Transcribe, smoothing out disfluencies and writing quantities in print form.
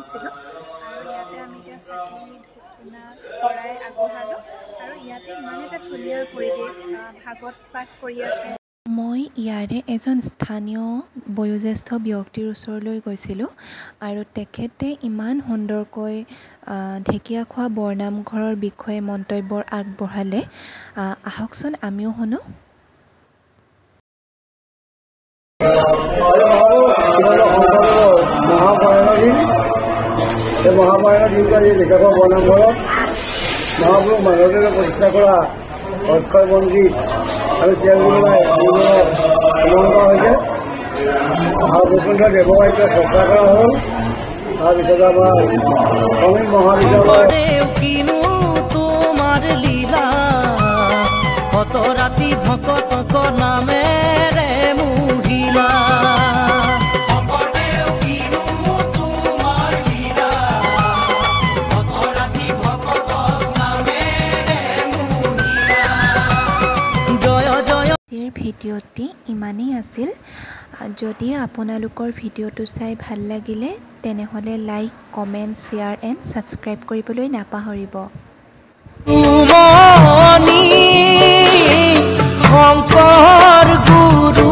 আনিছিলোঁ আৰু ইয়াতে আমি এতিয়া চাকি ধূপ-ধূনা শৰাই আগবঢ়ালোঁ আৰু ইয়াতে ইমান এটা ধুনীয়া পৰিৱেশ ভাগৱত পাঠ কৰি আছে। মই ইয়াৰে এজন স্থানীয় বয়োজ্যেষ্ঠ ব্যক্তিৰ ওচৰলৈ গৈছিলোঁ আৰু তেখেতে ইমান সুন্দৰকৈ ঢেকীয়াখোৱা বৰনামঘৰৰ বিষয়ে মন্তব্য আগবঢ়ালে। আহকচোন আমিও শুনো। মহামায়ানৰ দিনটো আজি ঢেকীয়াখোৱা বৰনামঘৰত মহাপুৰুষ মাধৱদেৱে প্ৰতিষ্ঠা কৰা অক্ষয় মন্দিৰ আৰু ত্যাগীমেলাই ভ্ৰমণ কৰা হৈছে আৰু বৈকুণ্ঠ দেৱবাদ্য চৰ্চা কৰা হ'ল। তাৰপিছত আমাৰ শ্ৰমিক মহাবিদ্যালয় ভিডিঅ'টি ইমানেই আছিল। যদি আপোনালোকৰ ভিডিঅ'টো চাই ভাল লাগিলে তেনেহ'লে like, comment, share and subscribe কৰিবলৈ নাপাহৰিব। শংকৰ গুৰু